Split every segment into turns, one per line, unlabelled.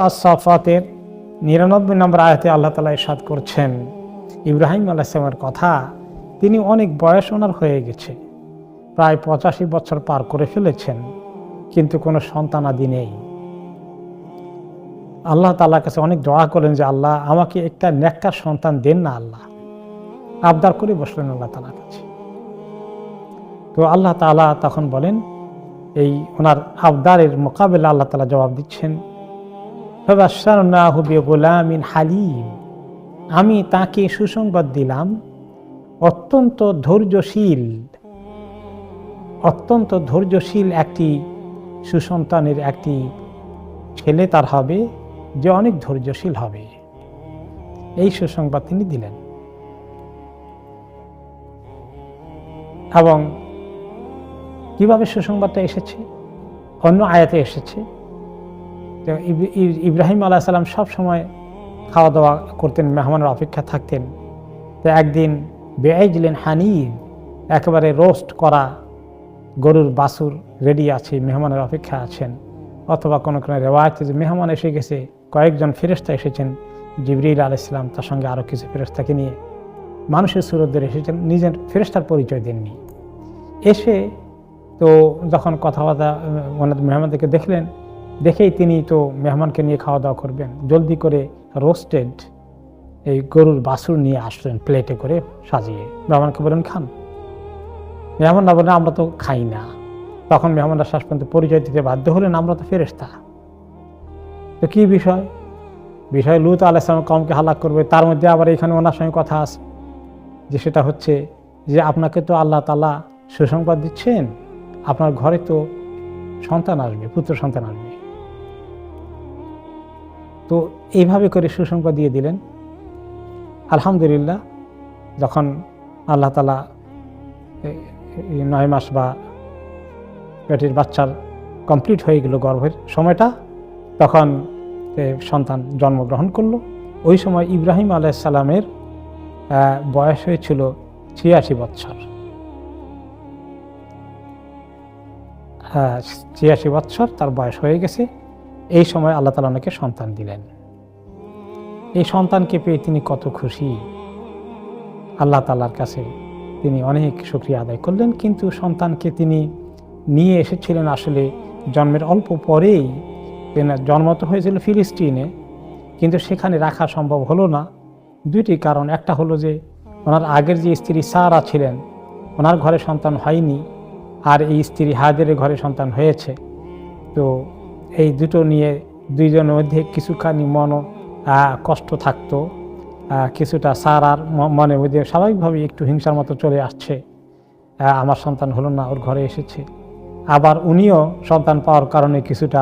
আস-সাফাতের ৯৯ নম্বর আয়াতে আল্লাহ তাআলা ইরশাদ করছেন, ইব্রাহিম আলাইহিস সালামের কথা, তিনি অনেক বয়স ওনার হয়ে গেছে, প্রায় ৮৫ বছর পার করে ফেলেছেন, কিন্তু কোনো সন্তানাদি নেই। আল্লাহ তাআলার কাছে অনেক দোয়া করলেন যে আল্লাহ আমাকে একটা নেককার সন্তান দেন না আল্লাহ, আবদার করে বসলেন আল্লাহ তাআলার কাছে। তো আল্লাহ তাআলা তখন বলেন, এই ওনার আবদারের মোকাবেলা আল্লাহ তাআলা জবাব দিচ্ছেন, ফাবাশশারনাহু বিগুলামিন হালিম, আমি তাকে সুসংবাদ দিলাম অত্যন্ত ধৈর্যশীল একটি সুসন্তানের একটি ছেলে তার হবে, যে অনেক ধৈর্যশীল হবে। এই সুসংবাদ তিনি দিলেন। এবং কিভাবে সুসংবাদটা এসেছে, অন্য আয়াতে এসেছে। ইব্রাহিম আলাইহিস সালাম সব সময় খাওয়া দাওয়া করতেন, মেহমানের অপেক্ষা থাকতেন। তো একদিন বেআইজলিন হানিদ, একেবারে রোস্ট করা গরুর বাছুর রেডি আছে, মেহমানের অপেক্ষা আছেন। অথবা কোনো কোনো রেওয়ায়েতে যে মেহমান এসে গেছে, কয়েকজন ফেরেশতা এসেছেন, জিবরিল আলাইহিস সালাম তার সঙ্গে আরও কিছু ফেরেশতাকে নিয়ে মানুষের সুরত ধরে এসেছেন, নিজের ফেরেশতার পরিচয় দেননি। এসে তো যখন কথাবার্তা মেহমানদেরকে দেখলেন, দেখেই তিনি তো মেহমানকে নিয়ে খাওয়া দাওয়া করবেন, জলদি করে রোস্টেড এই গরুর বাছুর নিয়ে আসলেন প্লেটে করে সাজিয়ে। মেহমানকে বলেন খান। মেহমানরা বলেন আমরা তো খাই না। তখন মেহমানরা শেষ পর্যন্ত পরিচয় দিতে বাধ্য হলেন, আমরা তো ফেরেশতা। তো কি বিষয় লূত আলাইহিস সালাম কওমকে হালাক করবে, তার মধ্যে আবার এখানে ওনার সঙ্গে কথা আছে যে সেটা হচ্ছে যে আপনাকে তো আল্লাহ তাআলা সুসংবাদ দিচ্ছেন, আপনার ঘরে তো সন্তান আসবে, পুত্র সন্তান আসবে। তো এইভাবে করে সুসংবাদ দিয়ে দিলেন। আলহামদুলিল্লাহ, যখন আল্লাহ তাআলা ৯ মাস বা পেটের বাচ্চার কমপ্লিট হয়ে গেল গর্ভের সময়টা, তখন সন্তান জন্মগ্রহণ করলো। ওই সময় ইব্রাহিম আলাইহিস সালামের বয়স হয়েছিল ৮৬ বছর। ৮৬ বছর তার বয়স হয়ে গেছে। এই সময় আল্লাহ তাআলা ওনাকে সন্তান দিলেন। এই সন্তানকে পেয়ে তিনি কত খুশি, আল্লাহ তাআলার কাছে তিনি অনেক শুকরিয়া আদায় করলেন। কিন্তু সন্তানকে তিনি নিয়ে এসেছিলেন আসলে জন্মের অল্প পরেই। জন্ম তো হয়েছিল ফিলিস্তিনে, কিন্তু সেখানে রাখা সম্ভব হলো না। দুইটি কারণ। একটা হলো যে ওনার আগের যে স্ত্রী সারা ছিলেন, ওনার ঘরে সন্তান হয়নি, আর এই স্ত্রী হাজেরের ঘরে সন্তান হয়েছে। তো এই দুটো নিয়ে দুইজনের মধ্যে কিছুখানি কষ্ট থাকতো, কিছুটা সারার মনের মধ্যে স্বাভাবিকভাবে একটু হিংসার মতো চলে আসছে, আমার সন্তান হলো না, ওর ঘরে এসেছে। আবার উনিও সন্তান পাওয়ার কারণে কিছুটা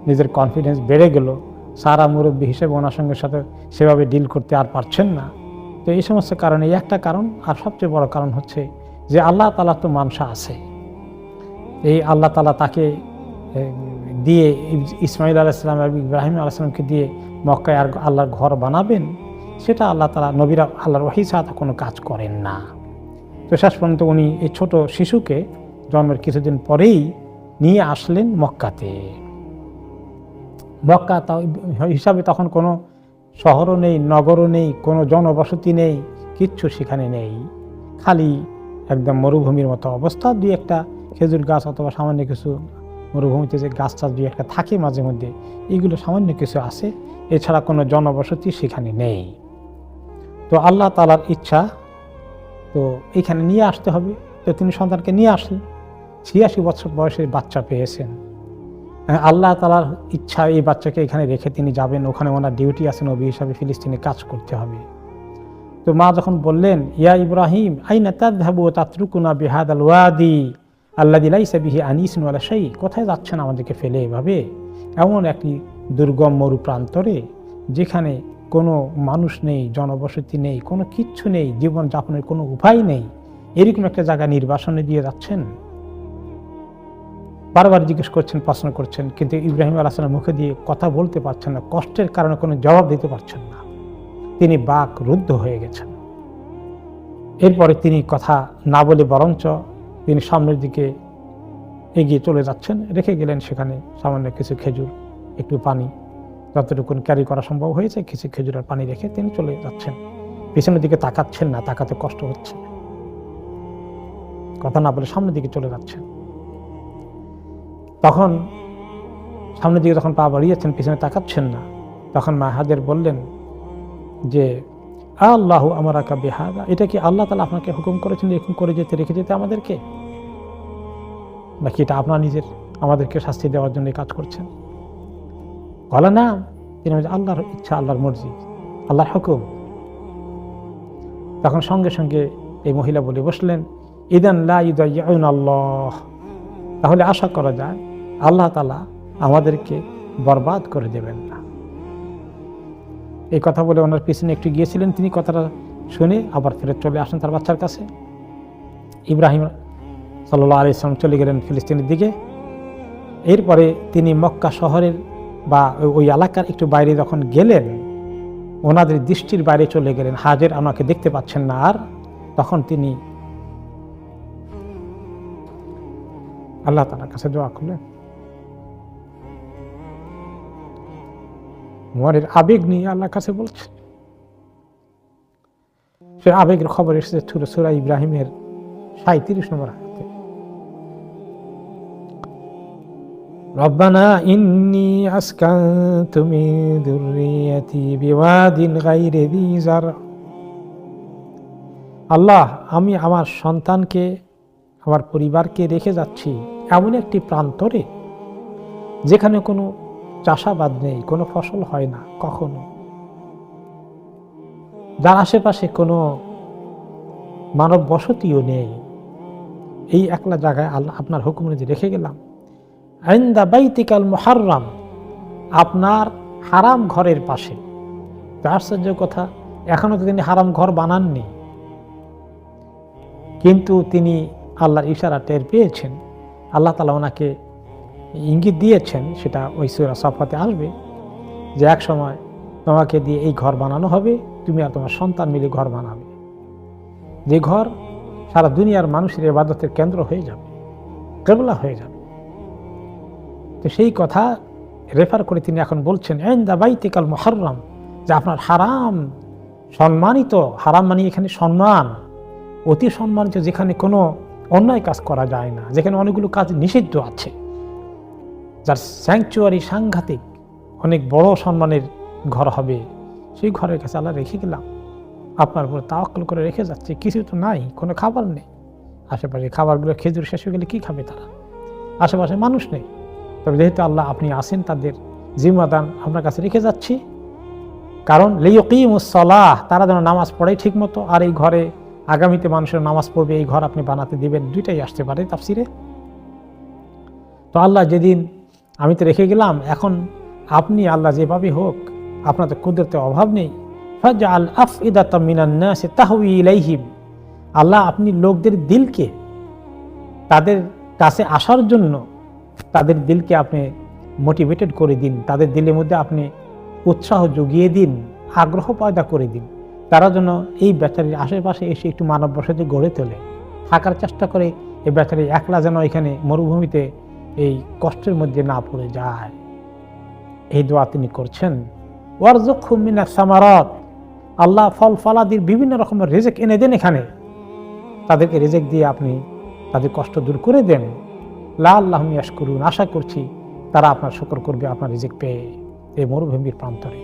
নিজের কনফিডেন্স বেড়ে গেল। সারা মুরব্বী হিসেবে ওনার সঙ্গে সাথে সেভাবে ডিল করতে আর পারছেন না। তো এই সমস্ত কারণে এই একটা কারণ। আর সবচেয়ে বড় কারণ হচ্ছে যে আল্লাহ তাআলা তো মানসা আছে। এই আল্লাহ তাআলা তাকে দিয়ে ইসমাইল আলাইহিস সালাম এবং ইব্রাহিম আলাইহিস সালামকে দিয়ে মক্কায় আর আল্লাহর ঘর বানাবেন, সেটা আল্লাহ তাআলা নবীরা আল্লাহর ওহী ছাড়া কোনো কাজ করেন না। তো শেষ পর্যন্ত উনি এই ছোট শিশুকে জন্মের কিছুদিন পরেই নিয়ে আসলেন মক্কাতে। মক্কা হিসাবে তখন কোনো শহরও নেই, নগরও নেই, কোনো জনবসতি নেই, কিচ্ছু সেখানে নেই। খালি একদম মরুভূমির মতো অবস্থা। দুই একটা খেজুর গাছ অথবা সামান্য কিছু মরুভূমিতে যে গাছ টাছ দুই একটা থাকে মাঝে মধ্যে, এইগুলো সামান্য কিছু আছে, এছাড়া কোনো জনবসতি সেখানে নেই। তো আল্লাহ তাআলার ইচ্ছা, তো এখানে নিয়ে আসতে হবে। তো তিনি সন্তানকে নিয়ে আসলেন। ৮৬ বছর বয়সে বাচ্চা পেয়েছেন। আল্লাহ তাআলার ইচ্ছা এই বাচ্চাকে এখানে রেখে তিনি যাবেন, ওখানে ওনার ডিউটি আছে, নবী হিসাবে ফিলিস্তিনে কাজ করতে হবে। তো মা যখন বললেন, ইয়া ইব্রাহিম আইনা তাযহাবু তাতরুকুনা বিহাদাল ওয়াদি আল্লাযী লাইসা বিহি আনিসুন ওয়ালা শাই, কোথায় যাচ্ছেন আমাদেরকে ফেলে এভাবে এমন একটি দুর্গম মরু প্রান্তরে, যেখানে কোনো মানুষ নেই, জনবসতি নেই, কোনো কিচ্ছু নেই, জীবনযাপনের কোনো উপায় নেই, এরকম একটা জায়গা নির্বাসনে দিয়ে যাচ্ছেন? বারবার জিজ্ঞেস করছেন, প্রশ্ন করছেন, কিন্তু ইব্রাহিম আলাইহিস সালাম মুখে দিয়ে কথা বলতে পারছেন না, কষ্টের কারণে কোনো জবাব দিতে পারছেন না। তিনি বাক রুদ্ধ হয়ে গেছেন। এরপরে তিনি কথা না বলে বরঞ্চ তিনি সামনের দিকে এগিয়ে চলে যাচ্ছেন। রেখে গেলেন সেখানে সামান্য কিছু খেজুর, একটু পানি। যতটুকু ক্যারি করা সম্ভব হয়েছে কিছু খেজুরের পানি রেখে তিনি চলে যাচ্ছেন। পিছনের দিকে তাকাচ্ছেন না, তাকাতে কষ্ট হচ্ছে, কথা না বলে সামনের দিকে চলে যাচ্ছেন। তখন সামনের দিকে যখন পা বাড়িয়েছেন, পিছনে তাকাচ্ছেন না, তখন মা হাজের বললেন যে আল্লাহু আমারাকা বিহাদা, এটা কি আল্লাহ তাআলা আপনাকে হুকুম করেছেন এরকম করে যেতে, রেখে যেতে আমাদেরকে, নাকি এটা আপনার নিজের আমাদেরকে শাস্তি দেওয়ার জন্য কাজ করছেন? বলে না, তিনি আল্লাহর ইচ্ছা, আল্লাহর মর্জি, আল্লাহর হুকুম। তখন সঙ্গে সঙ্গে এই মহিলা বলে বসলেন ইদান লা ইউদাইউন আল্লাহ, তাহলে আশা করা যায় আল্লাহ তাআলা আমাদেরকে বরবাদ করে দেবেন না। এই কথা বলে ওনার পিছনে একটু গিয়েছিলেন, তিনি কথাটা শুনে আবার ফেরত চলে আসেন তার বাচ্চার কাছে। ইব্রাহিম সাল্লাল্লাহু আলাইহি ওয়াসাল্লাম চলে গেলেন ফিলিস্তিনের দিকে। এরপরে তিনি মক্কা শহরের বা ওই এলাকার একটু বাইরে যখন গেলেন, ওনাদের দৃষ্টির বাইরে চলে গেলেন, হাজের আমাকে দেখতে পাচ্ছেন না আর, তখন তিনি আল্লাহ তাআলার কাছে দোয়া করলেন। মনের আবেগ নিয়ে আল্লাহর কাছে বলছেন। সে আবেগের খবর এসেছে সূরা ইব্রাহিমের ৩৭ নম্বর আয়াতে, রব্বানা ইন্নী আসকানতু মিন যুররিয়াতি বিওয়াদিন গায়রি যী যার। আল্লাহ, আমি আমার সন্তানকে, আমার পরিবারকে রেখে যাচ্ছি এমন একটি প্রান্তরে যেখানে কোনো চাষাবাদ নেই, কোনো ফসল হয় না কখনো, যার আশেপাশে কোনো মানব বসতিও নেই। এই একলা জায়গায় আল্লাহ আপনার হুকুম অনুযায়ী রেখে গেলাম। ইনদা বাইতিকাল মুহাররাম, আপনার হারাম ঘরের পাশে। আশ্চর্য কথা, এখনো তো তিনি হারাম ঘর বানাননি, কিন্তু তিনি আল্লাহর ইশারা টের পেয়েছেন। আল্লাহ তাআলা ওনাকে ইঙ্গিত দিয়েছেন, সেটা ওই সূরা সাফাতে আসবে, যে এক সময় তোমাকে দিয়ে এই ঘর বানানো হবে, তুমি আর তোমার সন্তান মিলে ঘর বানাবে, যে ঘর সারা দুনিয়ার মানুষের ইবাদতের কেন্দ্র হয়ে যাবে, কিবলা হয়ে যাবে। তো সেই কথা রেফার করে তিনি এখন বলছেন ইনদা বাইতিকাল মুহাররাম, যে আপনার হারাম সম্মানিত, হারাম মানে এখানে সম্মান, অতি সম্মানিত, যেখানে কোনো অন্যায় কাজ করা যায় না, যেখানে অনেকগুলো কাজ নিষিদ্ধ আছে, যার স্যাংচুয়ারি সাংঘাতিক অনেক বড় সম্মানের ঘর হবে, সেই ঘরের কাছে আল্লাহ রেখে গেলাম। আপনার উপর তাওয়াক্কুল করে রেখে যাচ্ছে, কিছু তো নাই, কোনো খাবার নেই আশেপাশে, খাবারগুলো খেজুর শেষ হয়ে গেলে কী খাবে তারা, আশেপাশে মানুষ নেই। তবে যেহেতু আল্লাহ আপনি আসেন, তাদের জিম্মাদান আপনার কাছে রেখে যাচ্ছি, কারণ লিয়ুকিমুস সালাহ, তারা যেন নামাজ পড়ে ঠিক মতো, আর এই ঘরে আগামীতে মানুষের নামাজ পড়বে, এই ঘর আপনি বানাতে দিবেন, দুইটাই আসতে পারে তাফসিরে। তো আল্লাহ যেদিন আমি তো রেখে গেলাম, এখন আপনি আল্লাহ যেভাবে হোক, আপনার তো কুদরতের অভাব নেই, ফাজআল আফইদাতাম মিনান নাসি তাহওয়ি ইলাইহিম, আল্লাহ আপনি লোকদের দিলকে তাদের কাছে আসার জন্য, তাদের দিলকে আপনি মোটিভেটেড করে দিন, তাদের দিলের মধ্যে আপনি উৎসাহ জুগিয়ে দিন, আগ্রহ পয়দা করে দিন, তারা যেন এই বেচারির আশেপাশে এসে একটু মানব বসতি গড়ে তোলে, থাকার চেষ্টা করে। এই বেচারি একলা যেন এখানে মরুভূমিতে এই কষ্টের মধ্যে না পড়ে যায়, এই দোয়া তিনি করছেন। ওয়ারযুকহুম মিনাস সামারাত, আল্লাহ ফল ফলাদির বিভিন্ন রকমের রিজিক এনে দেন এখানে, তাদেরকে রিজিক দিয়ে আপনি তাদের কষ্ট দূর করে দেন। লাআল্লাহুম ইয়াশকুরুন, আশা করছি তারা আপনার শুকর করবে আপনার রিজিক পেয়ে এই মরুভূমির প্রান্তরে।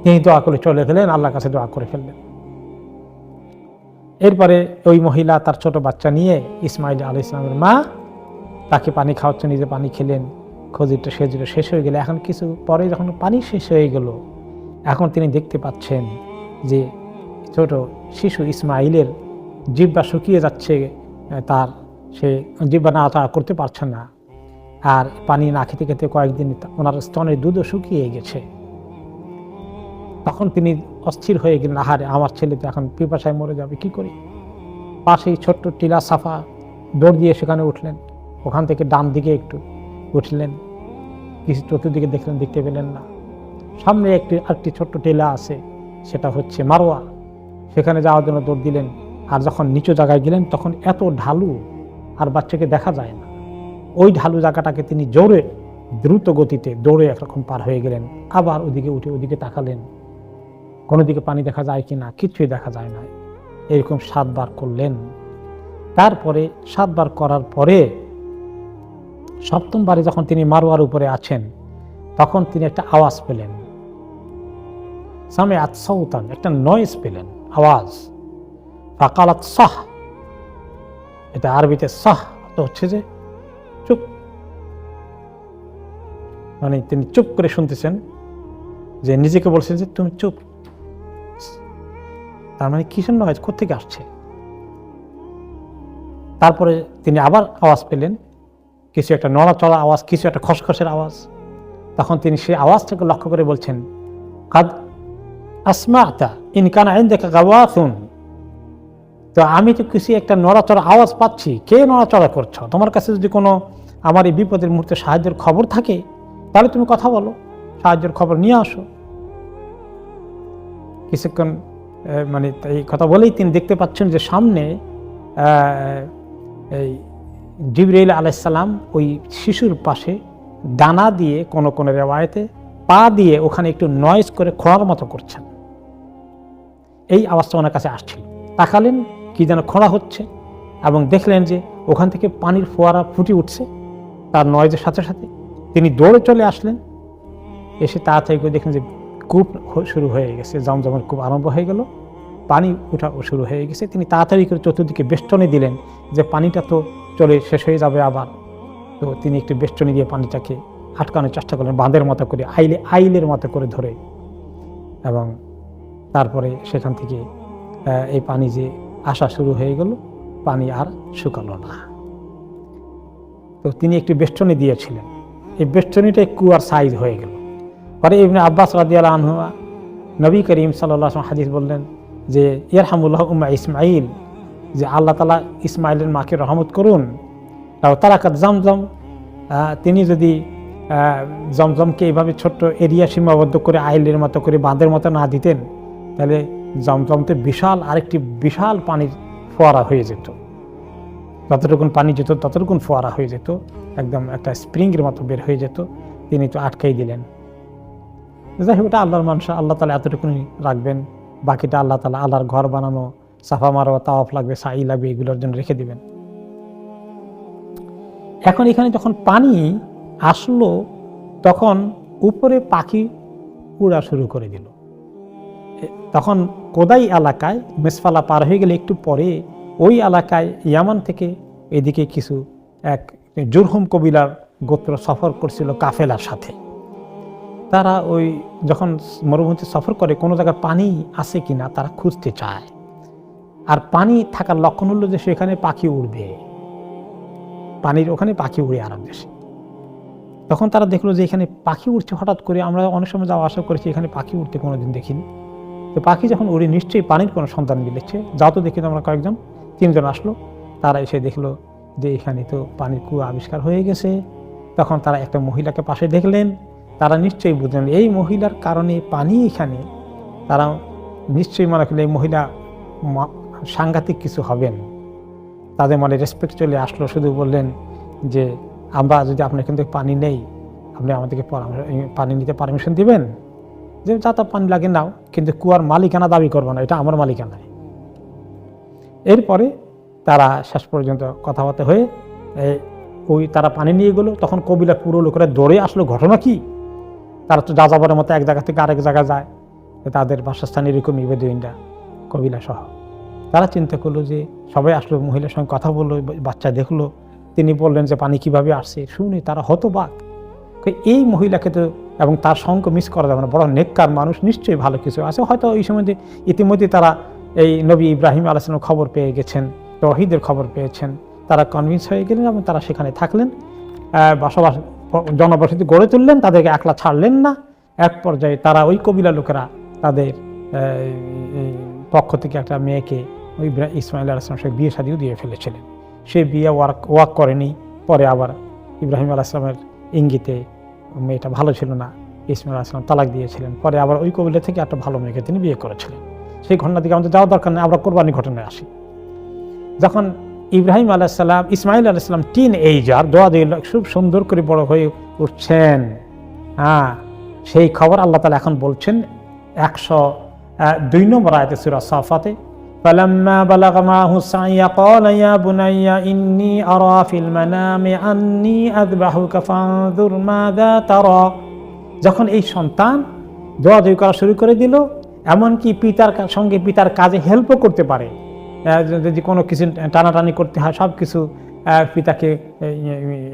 তিনি দোয়া করে চলে গেলেন, আল্লাহর কাছে দোয়া করে ফেললেন। এরপরে ওই মহিলা তার ছোট বাচ্চা নিয়ে, ইসমাইল আলাইহিস সালামের মা, তাকে পানি খাওয়াচ্ছে, নিজে পানি খেলেন, খেজুরটা শেষ হয়ে গেল। এখন কিছু পরে যখন পানি শেষ হয়ে গেল, এখন তিনি দেখতে পাচ্ছেন যে ছোট শিশু ইসমাইলের জিহ্বা শুকিয়ে যাচ্ছে, তার সে জিহ্বা নাড়াচাড়া করতে পারছে না, আর পানি না খেতে খেতে কয়েকদিন ওনার স্তনের দুধও শুকিয়ে গেছে। তখন তিনি অস্থির হয়ে গেলেন, আহারে আমার ছেলে তো এখন পিপাসায় মরে যাবে, কি করি। পাশেই ছোট্ট টিলা সাফা, দৌড় দিয়ে সেখানে উঠলেন, ওখান থেকে ডান দিকে একটু উঠলেন, কিছু চতুর্দিকে দেখলেন, দেখতে পেলেন না। সামনে একটি ছোট্ট টিলা আছে, সেটা হচ্ছে মারোয়া, সেখানে যাওয়ার জন্য দৌড় দিলেন। আর যখন নিচু জায়গায় গেলেন, তখন এত ঢালু আর বাচ্চাকে দেখা যায় না, ওই ঢালু জায়গাটাকে তিনি জোরে দ্রুত গতিতে দৌড়ে একরকম পার হয়ে গেলেন। আবার ওদিকে উঠে ওদিকে তাকালেন, কোনো দিকে পানি দেখা যায় কিনা, কিছুই দেখা যায় না। এরকম 7 বার করলেন। তারপরে 7 বার করার পরে 7ম বারে যখন তিনি মারওয়ার উপরে আছেন, তখন তিনি একটা আওয়াজ পেলেন। সামিআত সাউতান, একটা নয়েজ পেলেন, আওয়াজ। ফাকালাত সাহ, এটা আরবিতে সাহ তো হচ্ছে যে চুপ, মানে তিনি চুপ করে শুনতেছেন, যে নিজেকে বলছেন যে তুমি চুপ। তার মানে কিসের নয়েজ, কোত্থেকে আসছে? তারপরে তিনি আবার আওয়াজ পেলেন, কিছু একটা নড়াচড়া আওয়াজ, কিছু একটা খসখসের আওয়াজ। তখন তিনি সেই আওয়াজটাকে লক্ষ্য করে বলছেন, কাদ আসমাতা ইন কানা ইনদাকা গাওয়াসুন, তো আমি তো কিছু একটা নড়াচড়া আওয়াজ পাচ্ছি, কে নড়াচড়া করছো? তোমার কাছে যদি কোনো আমার এই বিপদের মুহূর্তে সাহায্যের খবর থাকে, তাহলে তুমি কথা বলো, সাহায্যের খবর নিয়ে আসো। কিছুক্ষণ মানে এই কথা বলেই তিনি দেখতে পাচ্ছেন যে সামনে এই জিবরাইল আলাইহিস সালাম ওই শিশুর পাশে ডানা দিয়ে, কোন কোন রিওয়ায়াতে পা দিয়ে ওখানে একটু নয়েজ করে খোঁড়ার মতো করছেন। এই আওয়াজটা ওনার কাছে আসছিল। তাকালেন, কি যেন খোঁড়া হচ্ছে, এবং দেখলেন যে ওখান থেকে পানির ফোয়ারা ফুটে উঠছে তার নয়েজের সাথে সাথে। তিনি দৌড়ে চলে আসলেন, এসে তাড়াতাড়ি করে দেখলেন যে কূপ শুরু হয়ে গেছে, জমজমের কূপ আরম্ভ হয়ে গেল, পানি ওঠা শুরু হয়ে গেছে। তিনি তাড়াতাড়ি করে চতুর্দিকে বেষ্টনী দিলেন, যে পানিটা তো চলে শেষ হয়ে যাবে আবার। তো তিনি একটু বেষ্টনী দিয়ে পানিটাকে আটকানোর চেষ্টা করলেন, বাঁধের মতো করে, আইলের মতো করে ধরে। এবং তারপরে সেখান থেকে এই পানি যে আসা শুরু হয়ে গেল, পানি আর শুকালো না। তো তিনি একটু বেষ্টনী দিয়েছিলেন, এই বেষ্টনীটা কুয়ার সাইজ হয়ে গেল। পরে ইবনে আব্বাস রাদিয়াল্লাহু আনহু, নবী করিম সাল্লাল্লাহু আলাইহি ওয়াসাল্লাম হাদিস বললেন যে ইয়ারহামুল্লাহ উম্মা ইসমাইল, যে আল্লাহ তাআলা ইসমাইলের মাকে রহমত করুন। তাও তারাকাত জমজম, তিনি যদি জমজমকে এইভাবে ছোট্ট এরিয়া সীমাবদ্ধ করে আইলের মতো করে বাঁধের মতো না দিতেন, তাহলে জমজমতে বিশাল আরেকটি বিশাল পানির ফোয়ারা হয়ে যেত। যতটুকুন পানি যেত ততটুকুন ফোয়ারা হয়ে যেত, একদম একটা স্প্রিংয়ের মতো বের হয়ে যেত। তিনি তো আটকাই দিলেন। যাই হোক, ওটা আল্লাহর মানসা, আল্লাহ তাআলা এতটুকুনি রাখবেন, বাকিটা আল্লাহ তাআলা আল্লাহর ঘর বানানো, সাফা মারওয়া, তাওয়াফ লাগবে, সাই লাগবে, এগুলোর জন্য রেখে দিবেন। এখন এখানে যখন পানি আসলো, তখন উপরে পাখি উড়া শুরু করে দিল। তখন কোদাই এলাকায়, মেসফালা পার হয়ে গেলে একটু পরে, ওই এলাকায় ইয়ামান থেকে এদিকে কিছু এক জুরহুম কবিলার গোত্র সফর করছিল কাফেলার সাথে। তারা ওই যখন মরুভূমিতে সফর করে, কোনো জায়গায় পানি আছে কিনা তারা খুঁজতে চায়। আর পানি থাকার লক্ষণ হলো যে সেখানে পাখি উড়বে, পানির ওখানে পাখি উড়ে আরব দেশে। তখন তারা দেখলো যে এখানে পাখি উড়ছে হঠাৎ করে, আমরা অনেক সময় যাওয়া আসা করেছি, এখানে পাখি উড়তে কোনোদিন দেখিনি। তো পাখি যখন উড়ে, নিশ্চয়ই পানির কোনো সন্ধান মিলেছে, যাও তো দেখি। আমরা কয়েকজন, 3 জন আসলো, তারা এসে দেখলো যে এখানে তো পানির কুয়া আবিষ্কার হয়ে গেছে। তখন তারা একটা মহিলাকে পাশে দেখলেন, তারা নিশ্চয়ই বুঝলেন এই মহিলার কারণে পানি এখানে। তারা নিশ্চয়ই মনে করলেন এই মহিলা সাংঘাতিক কিছু হবেন। তাদের মনে রেসপেক্ট চলে আসলো, শুধু বললেন যে আমরা যদি আপনার এখান থেকে পানি নেই, আপনি আমাদেরকে পানি নিতে পারমিশন দিবেন, যে যা তা পানি লাগে নাও, কিন্তু কুয়ার মালিকানা দাবি করবো না, এটা আমার মালিকানায়। এরপরে তারা শেষ পর্যন্ত কথাবার্তা হয়ে ওই তারা পানি নিয়ে গেলো। তখন কবিলা পুরো লোকেরা দৌড়ে আসলো, ঘটনা কি? তারা তো যাযাবরের মতো এক জায়গা থেকে আরেক জায়গায় যায়, তাদের বাসস্থান এরকম বেদুইনরা, কবিলা সহ। তারা চিন্তা করলো যে সবাই আসলো, মহিলার সঙ্গে কথা বললো, বাচ্চা দেখলো, তিনি বললেন যে পানি কিভাবে আসছে। শুনে তারা হতবাক, এই মহিলাকে তো এবং তার সঙ্গ মিস করা যাবে না, বড় নেককার মানুষ, নিশ্চয়ই ভালো কিছু আছে। হয়তো এই সময় ইতিমধ্যে তারা এই নবী ইব্রাহিম আলাইহিস সালামের খবর পেয়ে গেছেন, তাওহীদের খবর পেয়েছেন, তারা কনভিন্স হয়ে গেলেন এবং তারা সেখানে থাকলেন, বসবাস জনবসতি গড়ে তুললেন, তাদেরকে একলা ছাড়লেন না। এক পর্যায়ে তারা ওই কবিলা লোকেরা তাদের পক্ষ থেকে একটা মেয়েকে ওই ইসমাইল আলাইহিস সালামের সঙ্গে বিয়ে শাদিও দিয়ে ফেলেছিলেন। সে বিয়ে ওয়াক করেনি, পরে আবার ইব্রাহিম আলাইহিস সালামের ইঙ্গিতে মেয়েটা ভালো ছিল না, ইসমাইল আলাইহিস সালাম তালাক দিয়েছিলেন। পরে আবার ওই কবিলা থেকে একটা ভালো মেয়েকে তিনি বিয়ে করেছিলেন। সেই ঘটনার দিকে আমাদের যাওয়ার দরকার নেই, আমরা কোরবানি ঘটনায় আসি। যখন ইব্রাহিম আলাইসাল্লাম, ইসমাইল আলাইসাল্লাম টিন এইজার, দোয়া দিয়ে খুব সুন্দর করে বড় হয়ে উঠছেন। সেই খবর আল্লাহ তাআলা এখন বলছেন 102 নম্বর আয়াতে সূরা সাফাতে, ফালাম্মা বালাগা মাহু সাইয়া ক্বালা ইয়া বুনাইয়া ইন্নী আরা ফিল মানামি আন্নী আযবাহুকা ফানজুর মাযা তারা। যখন এই সন্তান দোয়া করা শুরু করে দিল, এমনকি পিতার সঙ্গে পিতার কাজে হেল্পও করতে পারে, যদি কোনো কিছু টানাটানি করতে হয় সব কিছু পিতাকে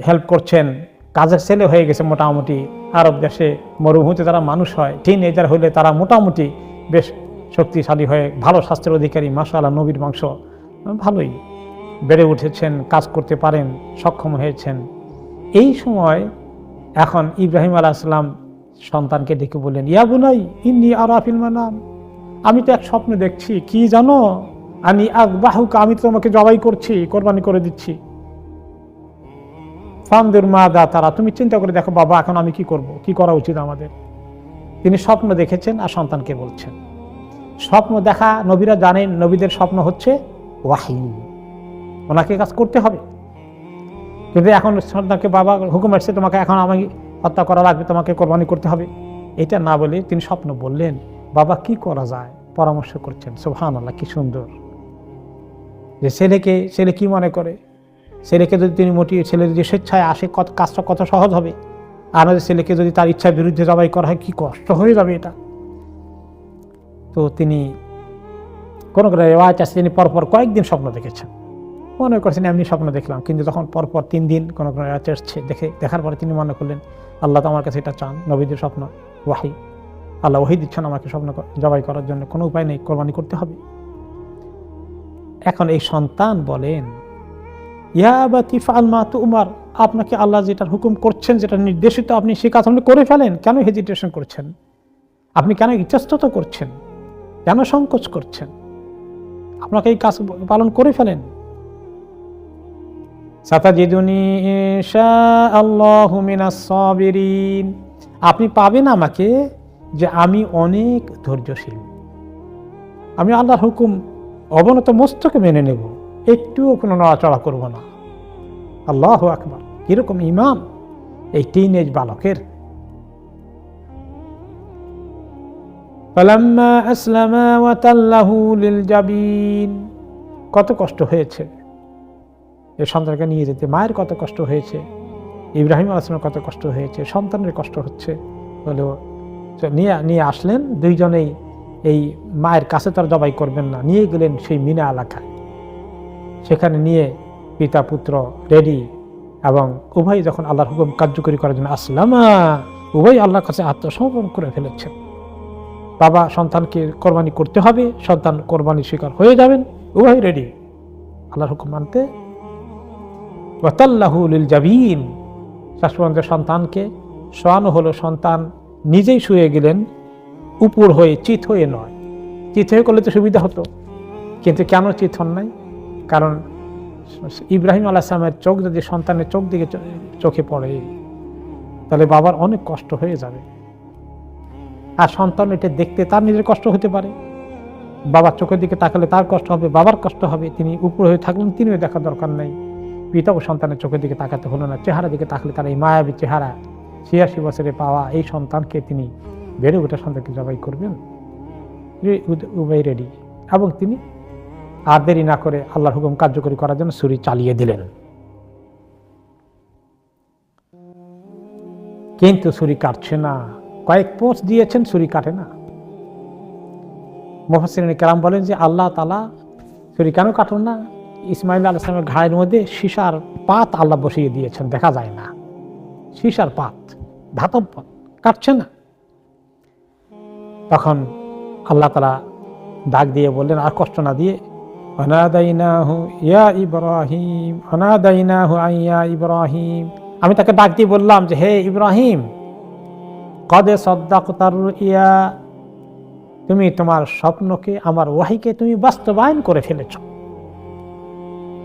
হেল্প করছেন, কাজের ছেলে হয়ে গেছে মোটামুটি। আরব দেশে মরুভূমিতে তারা মানুষ হয়, টিনএজার হলে তারা মোটামুটি বেশ শক্তিশালী হয়ে ভালো স্বাস্থ্যের অধিকারী, মাশাআল্লাহ নবীর বংশ, ভালোই বেড়ে উঠেছেন, কাজ করতে পারেন, সক্ষম হয়েছেন। এই সময় এখন ইব্রাহিম আলাইহিস সালাম সন্তানকে ডেকে বললেন, ইয়া বুনাই ইন্নী আরা ফিল মানাম, আমি তো এক স্বপ্ন দেখছি, কি জানো, আমি আযবাহুকা, আমি তো তোমাকে জবাই করছি, কোরবানি করে দিচ্ছি। ফানজুর মাযা তারা, তুমি চিন্তা করে দেখো বাবা এখন আমি কি করব, কি করা উচিত আমাদের। তিনি স্বপ্ন দেখেছেন আর সন্তানকে বলছেন। স্বপ্ন দেখা নবীরা জানেন, নবীদের স্বপ্ন হচ্ছে ওয়াহী, ওনাকে কাজ করতে হবে। কিন্তু এখন সন্তানকে বাবা হুকুম আসছে তোমাকে এখন আমাকে হত্যা করা লাগবে, তোমাকে কোরবানি করতে হবে, এটা না বলে তিনি স্বপ্ন বললেন। বাবা কি করা যায় পরামর্শ করছেন। সুবহানাল্লাহ, কি সুন্দর যে ছেলে কি মনে করে, ছেলেকে যদি তিনি ছেলে যদি স্বেচ্ছায় আসে কাজটা কত সহজ হবে, আর ছেলেকে যদি তার ইচ্ছার বিরুদ্ধে জবাই করা হয় কি কষ্ট হয়ে যাবে এটা। তো তিনি কোন রেওয়ায়েত আছে তিনি পরপর কয়েকদিন স্বপ্ন দেখেছেন, মনে করছেন এমনি স্বপ্ন দেখলাম, কিন্তু যখন পরপর 3 দিন কোন রেওয়ায়েত আসছে দেখার পরে তিনি মনে করলেন আল্লাহ তো আমার কাছে এটা চান, নবীদের স্বপ্ন ওয়াহী, আল্লাহ ওয়াহী দিচ্ছেন আমাকে স্বপ্ন জবাই করার জন্য, কোনো উপায় নেই, কোরবানি করতে হবে। এখন এই সন্তান বলেন, ইয়া আবাতি ফাআল মা তু'মার, আপনাকে আল্লাহ যেটা হুকুম করছেন, যেটা নির্দেশিত, আপনি সে কাজ আপনি করে ফেলেন, কেন হেজিটেশন করছেন, আপনি কেন ইতস্তত করছেন, কেন সংকোচ করছেন, আপনাকে এই কাজ পালন করে ফেলেন। সাতাজিদুনি ইনশাআল্লাহু মিনাস সাবিরিন, আপনি পাবেন আমাকে যে আমি অনেক ধৈর্যশীল, আমি আল্লাহর হুকুম অবনত মস্তকে মেনে নেব, একটুও কোনো নড়াচড়া করব না। আল্লাহু আকবার, কিরকম ঈমান এই টিনেজ বালকের। ফালাম্মা আসলামা ওয়া তাল্লাহু লিল জাবিন, কত কষ্ট হয়েছে এই সন্তানকে নিয়ে যেতে, মায়ের কত কষ্ট হয়েছে, ইব্রাহিম আলাইহিস সালামের কত কষ্ট হয়েছে, সন্তানের কষ্ট হচ্ছে, হলেও নিয়ে আসলেন দুইজনেই। এই মায়ের কাছে তার জবাই করবেন না, নিয়ে গেলেন সেই মিনা এলাকায়, সেখানে নিয়ে পিতা পুত্র রেডি, এবং উভয় যখন আল্লাহর হুকুম কার্যকরী করার জন্য আসলামা, উভয় আল্লাহর কাছে আত্মসমর্পণ করে ফেলেছেন। বাবা সন্তানকে কোরবানি করতে হবে, সন্তান কোরবানি স্বীকার হয়ে যাবেন, উভয় রেডি আল্লাহর হুকুম মানতে। ওয়া তাল্লাহু লিল জাবিন, শেষ পর্যন্ত সন্তানকে শোয়ানো হলো, সন্তান নিজেই শুয়ে গেলেন উপর হয়ে, চিত হয়ে নয়। চিত হয়ে করলে তো সুবিধা হতো, কিন্তু কেন চিত হন নাই, কারণ ইব্রাহিম আলাইহিস সালামের চোখ যদি সন্তানের চোখ দিকে চোখে পড়ে তাহলে বাবার অনেক কষ্ট হয়ে যাবে, আর সন্তান এটা দেখতে তার নিজের কষ্ট হতে পারে, বাবার চোখের দিকে তাকালে তার কষ্ট হবে, বাবার কষ্ট হবে। তিনি উপর হয়ে থাকলেন, তিনিও দেখার দরকার নেই, পিতা ও সন্তানের চোখের দিকে তাকাতে হলো না, চেহারা দিকে তাকলে তার এই মায়াবী চেহারা 86 বছরে পাওয়া এই সন্তানকে তিনি বেড়ে ওঠা সন্তানকে জবাই করবেন, উভয় রেডি। এবং তিনি আর দেরি না করে আল্লাহর হুকুম কার্যকরী করার জন্য ছুরি চালিয়ে দিলেন। কিন্তু ছুরি কাটছে না, কয়েক পোঁচ দিয়েছেন, ছুরি কাটে না। মুফাসসিরিন কেরাম বলেন যে আল্লাহ তাআলা ছুরি কেন কাটুন না, ইসমাইল আলাইহিস সালামের ঘাড়ের মধ্যে সীসার পাত আল্লাহ বসিয়ে দিয়েছেন, দেখা যায় না, সীসার পাত, ধাতব পাত, কাটছে না। তখন আল্লাহ তাআলা ডাক দিয়ে বললেন, আর কষ্ট না দিয়ে, অনাদাইনাহু ইয়া ইব্রাহিম, অনাদাইনাহু আইয়া ইব্রাহিম, আমি তাকে ডাক দিয়ে বললাম যে হে ইব্রাহিম, কদে সাদ্দাকতার রুইয়া, তুমি তোমার স্বপ্নকে, আমার ওয়াহিকে তুমি বাস্তবায়ন করে ফেলেছ,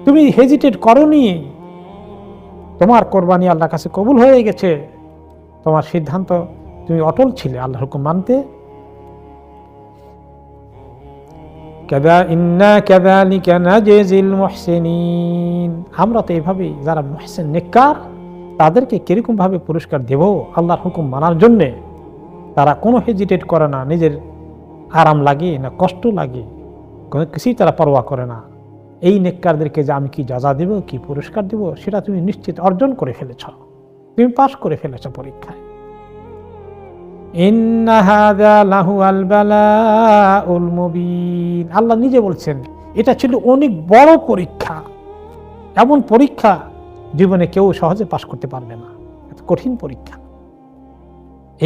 তুমি হেজিটেট করনি, তোমার কোরবানি আল্লাহর কাছে কবুল হয়ে গেছে, তোমার সিদ্ধান্ত, তুমি অটল ছিলে আল্লাহর হুকুম মানতে। ইন্না কাযালিকা নাজজিল মুহসিনিন, আমরা তো এভাবেই যারা মুহসিন নেককার তাদেরকে কিরকম ভাবে পুরস্কার দেব আল্লাহর হুকুম মানার জন্য। তারা কোনো হেজিটেট করে না, নিজের আরাম লাগে না কষ্ট লাগে কোনো কিছুই তারা পরোয়া করে না। এই নেককারদেরকে যে আমি কি যাজা দেব, কি পুরস্কার দেব, সেটা তুমি নিশ্চিত অর্জন করে ফেলেছ, তুমি পাস করে ফেলেছ পরীক্ষায়। ইন্না হাযা লাহুল বালাউল মুবিন, আল্লাহ নিজে বলছেন এটা ছিল অনেক বড় পরীক্ষা। এমন পরীক্ষা জীবনে কেউ সহজে পাস করতে পারবে না, এত কঠিন পরীক্ষা।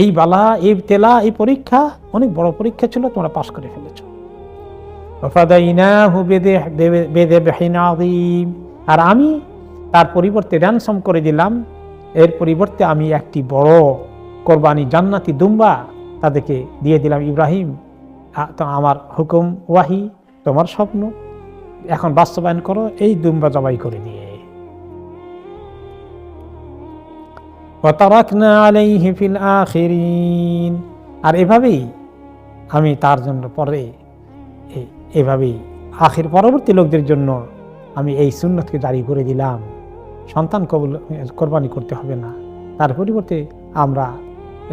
এই বালা, এই তেলা, এই পরীক্ষা অনেক বড় পরীক্ষা ছিল, তোমরা পাস করে ফেলেছ। ওয়াফাদাইনাহু বিযিবহিন আযীম, আর আমি তার পরিবর্তে র্যানসম করে দিলাম, এর পরিবর্তে আমি একটি বড় কোরবানি জান্নাতি দুম্বা তাদেরকে দিয়ে দিলাম। ইব্রাহিম, তো আমার হুকুম ওয়াহি, তোমার স্বপ্ন এখন বাস্তবায়ন করো, এই দুম্বা জবাই করে দিয়ে। ওয়াতারাকনা আলাইহি ফিল আখিরিন, আর এভাবেই আমি তার জন্য পরে এভাবেই আখির পরবর্তী লোকদের জন্য আমি এই সুন্নতকে জারি করে দিলাম। সন্তান কোরবানি করতে হবে না, তার পরিবর্তে আমরা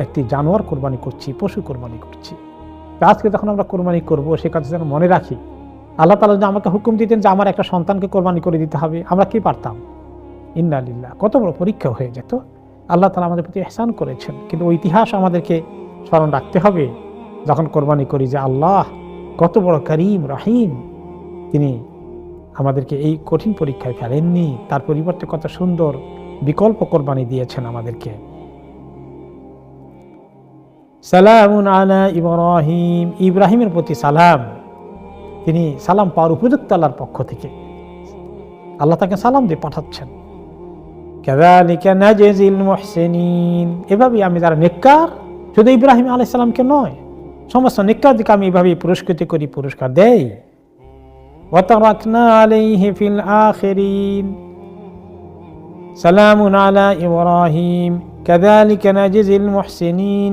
একটি জানোয়ার কোরবানি করছি, পশু কোরবানি করছি। আজকে যখন আমরা কোরবানি করব সে কথা যেন মনে রাখি, আল্লাহ তাআলা যদি আমাকে হুকুম দিতেন যে আমার একটা সন্তানকে কোরবানি করে দিতে হবে, আমরা কি পারতাম? ইন্না লিল্লাহ, কত বড় পরীক্ষা হয়ে যেত। আল্লাহ তাআলা আমাদের প্রতি ইহসান করেছেন, কিন্তু ওই ইতিহাস আমাদেরকে স্মরণ রাখতে হবে যখন কোরবানি করি যে আল্লাহ কত বড় করিম রহিম, তিনি আমাদেরকে এই কঠিন পরীক্ষায় ফেলেননি, তার পরিবর্তে কত সুন্দর বিকল্প কোরবানি দিয়েছেন আমাদেরকে। সালামুন আলা ইব্রাহিম, ইব্রাহিমের প্রতি সালাম, তিনি সালাম পাওয়ার উপযুক্ত আল্লাহর পক্ষ থেকে, আল্লাহ তাকে সালাম দিয়ে পাঠাচ্ছেন। কাযালিকা নাজজিল মুহসিনিন, এভাবেই আমি যারা নেককার, শুধু ইব্রাহিম আলাইহিস সালামকে নয়, সমস্ত নেককারদেরকে আমি এভাবেই পুরস্কৃত করি, পুরস্কার দেই। ওয়া তারাকনা আলাইহি ফিল আখিরিন, সালামুন আলা ইব্রাহিম কাযালিকা নাজজিল মুহসিনিন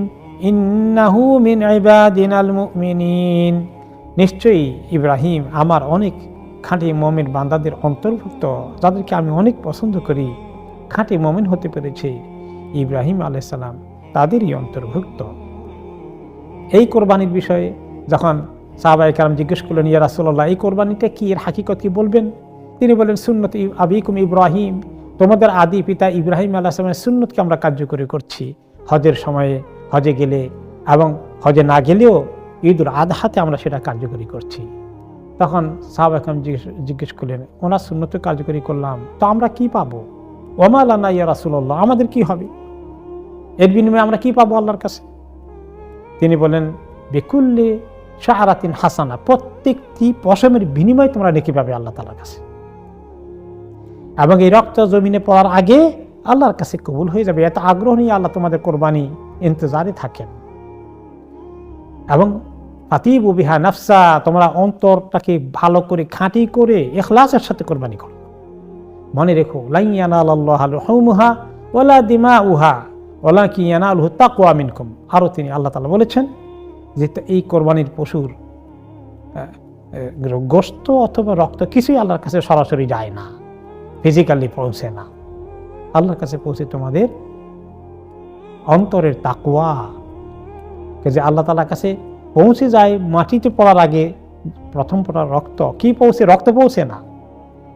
ইন্নাহু মিন ইবাদিনাল মুমিনিন, নিশ্চয়ই ইব্রাহিম আমার অনেক খাঁটি মুমিন বান্দাদের অন্তর্ভুক্ত, যাদেরকে আমি অনেক পছন্দ করি, খাঁটি মুমিন হতে পেরেছে ইব্রাহিম আলাইহিস সালাম তাদেরই অন্তর্ভুক্ত। এই কোরবানির বিষয়ে যখন সাহাবায়ে কেরাম জিজ্ঞেস করলেন, ইয়া রাসূলুল্লাহ এই কোরবানিটা কি, এর হাকিকত কি বলবেন? তিনি বলেন, সুন্নত আবিকুম ইব্রাহিম, তোমাদের আদি পিতা ইব্রাহিম আলাইহিস সালামের সুন্নতকে আমরা কার্যকরী করছি। হজের সময়ে, হজে গেলে এবং হজে না গেলেও ঈদুল আদহাতে আমরা সেটা কার্যকরী করছি। তখন সাহাবায়ে কেরাম জিজ্ঞেস করলেন, ওনার সুন্নত কার্যকরী করলাম, তো আমরা কি পাবো? ওমা লানা ইয়া রাসূলুল্লাহ, আমাদের কি হবে? এর বিনিময়ে আমরা কি পাবো আল্লাহর কাছে? তিনি বলেন, বিকুল্লি শাহরাতিন হাসানা, প্রত্যেকটি পশমের বিনিময়ে তোমরা নেকি পাবে আল্লাহ তাআলার কাছে, এবং এই রক্ত জমিনে পড়ার আগে আল্লাহর কাছে কবুল হয়ে যাবে। এত আগ্রহ নিয়ে আল্লাহ তোমাদের কোরবানি ইন্তজারে থাকেন। এবং ফাতিবু বিহা নাফসা, তোমরা অন্তরটাকে ভালো করে খাঁটি করে ইখলাসের সাথে কোরবানি করো। মনে রেখো, লা ইয়ানালাল্লাহু লুহুমুহা ওয়ালা দিমাউহা ওয়ালাকিন ইয়ানালুহু তাকওয়া মিনকুম। আরও তিনি আল্লাহ তাআলা বলেছেন যে এই কোরবানির পশুর গোশত অথবা রক্ত কিছুই আল্লাহর কাছে সরাসরি যায় না, ফিজিক্যালি পৌঁছে না। আল্লাহর কাছে পৌঁছে তোমাদের অন্তরের তাকওয়া, যে আল্লাহ তাআলার কাছে পৌঁছে যায় মাটিতে পড়ার আগে প্রথম পড়ার রক্ত কি পৌঁছে? রক্ত পৌঁছে না,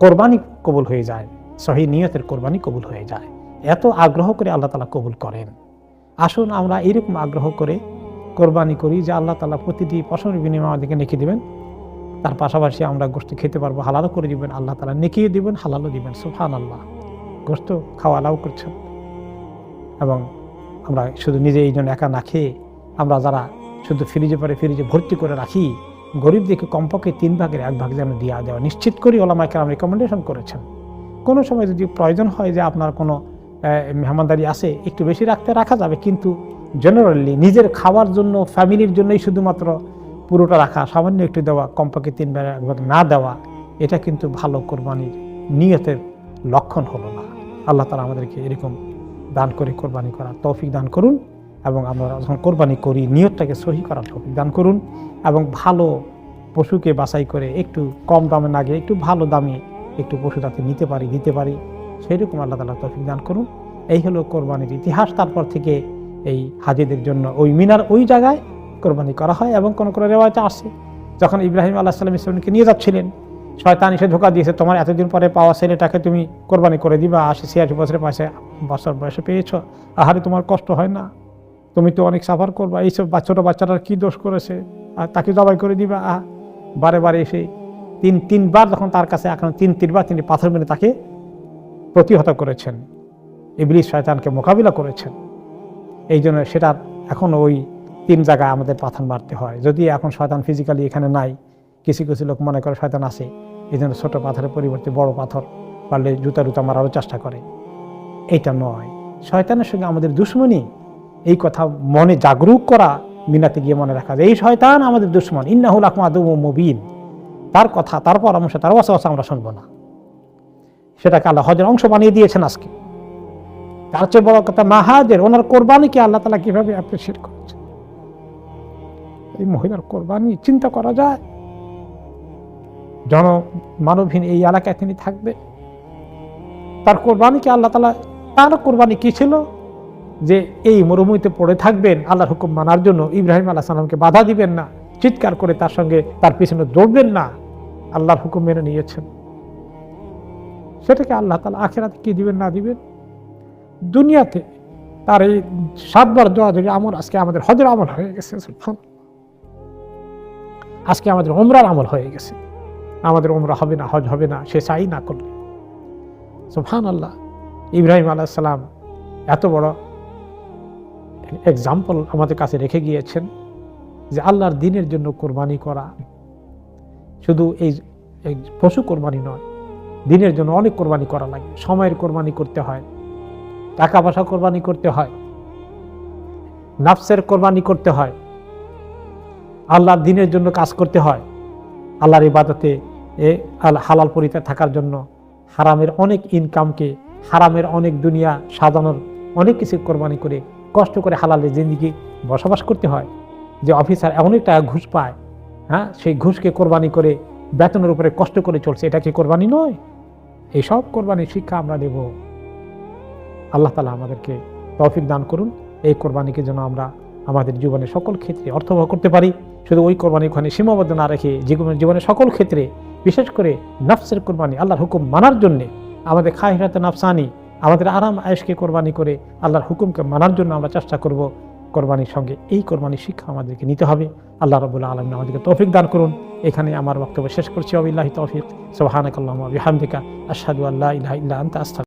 কোরবানি কবুল হয়ে যায়, সহি নিয়তের কোরবানি কবুল হয়ে যায়। এত আগ্রহ করে আল্লাহ তাআলা কবুল করেন। আসুন আমরা এরকম আগ্রহ করে কোরবানি করি যে আল্লাহ তাআলা প্রতিটি পশমের বিনিময়ে আমাদেরকে নেকি দিবেন, তার পাশাপাশি আমরা গোশত খেতে পারবো, হালালও করে দিবেন আল্লাহ তাআলা, নেকিও দিবেন, হালালও দিবেন। সুবহানাল্লাহ, গোশত খাওয়া আলাও করছেন। এবং আমরা শুধু নিজে এই জন্য একা না খেয়ে, আমরা যারা শুধু ফ্রিজে ভর্তি করে রাখি, গরিবদেরকে কমপক্ষে 3 ভাগের 1 ভাগ যেন দেওয়া নিশ্চিত করি, ওলামায়ে কেরাম রেকমেন্ডেশন করেছেন। কোনো সময় যদি প্রয়োজন হয় যে আপনার কোনো মেহমানদারি আছে, একটু বেশি রাখা যাবে, কিন্তু জেনারেলি নিজের খাওয়ার জন্য, ফ্যামিলির জন্যই শুধুমাত্র পুরোটা রাখা, সামান্য একটু দেওয়া, কমপক্ষে 3 ভাগের 1 ভাগ না দেওয়া, এটা কিন্তু ভালো কোরবানির নিয়তের লক্ষণ হলো না। আল্লাহ তাআলা আমাদেরকে এরকম দান করে কোরবানি করার তৌফিক দান করুন, এবং আমরা যখন কোরবানি করি নিয়তটাকে সহি করার তৌফিক দান করুন, এবং ভালো পশুকে বাছাই করে একটু কম দামে না গিয়ে একটু ভালো দামে একটু পশু তাতে দিতে পারি সেইরকম আল্লাহ তাআলা তৌফিক দান করুন। এই হলো কোরবানির ইতিহাস। তারপর থেকে এই হাজিদের জন্য ওই মিনার ওই জায়গায় কোরবানি করা হয়। এবং কোনো কোনো রেওয়ায়েতে আসে যখন ইব্রাহিম আলাইহিস সালাম ইসমাঈলকে নিয়ে যাচ্ছিলেন, শয়তান এসে ধোঁকা দিয়েছে, তোমার এতদিন পরে পাওয়া ছেলেটাকে তুমি কোরবানি করে দিবা, ৮০-৮৬ বছর বয়সে পেয়েছ, আহারে তোমার কষ্ট হয় না? তুমি তো অনেক সাফার করবা, এইসব ছোট বাচ্চারা কি দোষ করেছে, আর তাকে জবাই করে দিবা। বারে বারে এসে তিনবার যখন তার কাছে এখন তিনবার তিনি পাথর মেরে তাকে প্রতিহত করেছেন, ইবলিস শয়তানকে মোকাবিলা করেছেন। এই জন্য সেটা এখন ওই 3 জায়গায় আমাদের পাথর মারতে হয়। যদি এখন শয়তান ফিজিক্যালি এখানে নাই, কিছু কিছু লোক মনে করে শয়তান আছে, এই জন্য ছোট পাথরের পরিবর্তে বড় পাথর পারলে জুতা মারারও চেষ্টা করে। এইটা নয়, শয়তানের সঙ্গে আমাদের দুশ্মনী, এই কথা মনে জাগরুক করা, মিনাতে গিয়ে মনে রাখা যে এই শয়তান আমাদের দুশ্মন, ইন্নাহু লাকুম আদুউম মুবিন, তার কথা, তার পরামর্শ, তার ওয়াসওয়াসা আমরা শুনবো না। সেটাকে আল্লাহ হজের অংশ বানিয়ে দিয়েছেন আজকে। তার চেয়ে বড় কথা মাহাজের, ওনার কোরবানিকে আল্লাহ তাআলা কিভাবে অ্যাপ্রিসিয়েট করেছেন। এই মহিলার কোরবানি চিন্তা করা যায়, মানবহীন এই এলাকায় তিনি থাকবে, তার কোরবানিকে আল্লাহ তাআলা, তার কোরবানি কি ছিল যে এই মরুভূমিতে পড়ে থাকবেন আল্লাহর হুকুম মানার জন্য, ইব্রাহিম আলাইহিস সালামকে বাধা দিবেন না, চিৎকার করে তার সঙ্গে তার পিছনে দৌড়বেন না, আল্লাহর হুকুম মেনে নিয়েছেন। সেটাকে আল্লাহ তাআলা আখিরাতে কি দিবেন না দিবেন, দুনিয়াতে তার এই 7 বার দোয়া যদি আমল আজকে আমাদের হজের আমল হয়ে গেছে, আজকে আমাদের উমরার আমল হয়ে গেছে। আমাদের উমরা হবে না, হজ হবে না সে চাই না করলে। সুবহানাল্লাহ, ইব্রাহিম আলাইহিস সালাম এত বড় এক্সাম্পল আমাদের কাছে রেখে গিয়েছেন যে আল্লাহর দ্বীনের জন্য কোরবানি করা শুধু এই পশু কোরবানি নয়, দ্বীনের জন্য অনেক কোরবানি করা লাগে। সময়ের কোরবানি করতে হয়, টাকা পয়সা কোরবানি করতে হয়, নাফসের কোরবানি করতে হয়, আল্লাহর দ্বীনের জন্য কাজ করতে হয়, আল্লাহর ইবাদতে হালাল পরিতে থাকার জন্য হারামের অনেক ইনকামকে, হারামের অনেক দুনিয়া সাজানোর অনেক কিছু কোরবানি করে কষ্ট করে হালালের জিন্দেগি বসবাস করতে হয়। যে অফিসার অনেক টাকা ঘুষ পায়, সেই ঘুষকে কোরবানি করে বেতনের উপরে কষ্ট করে চলছে, এটা কি কোরবানি নয়? এইসব কোরবানির শিক্ষা আমরা দেব। আল্লাহ তাআলা আমাদেরকে তৌফিক দান করুন, এই কোরবানিকে যেন আমরা আমাদের জীবনের সকল ক্ষেত্রে অর্থবহ করতে পারি। শুধু ওই কোরবানি ওখানে সীমাবদ্ধ না রেখে জীবনের সকল ক্ষেত্রে, বিশেষ করে নফসের কোরবানি, আল্লাহর হুকুম মানার জন্যে, আমাদের খায়রাতে নফসানি, আমাদের আরাম আয়েশকে কোরবানি করে আল্লাহর হুকুমকে মানার জন্য আমরা চেষ্টা করব। কোরবানির সঙ্গে এই কোরবানির শিক্ষা আমাদেরকে নিতে হবে। আল্লাহ রাব্বুল আলামিন আমাদেরকে তৌফিক দান করুন। এখানে আমার বক্তব্য শেষ করছি। ওয়াবিল্লাহি তৌফিক। সুবহানাকাল্লাহুম্মা ওয়া বিহামদিকা আশহাদু আল্লা ইলাহা ইল্লা আনতা আস্তাগফিরুকা।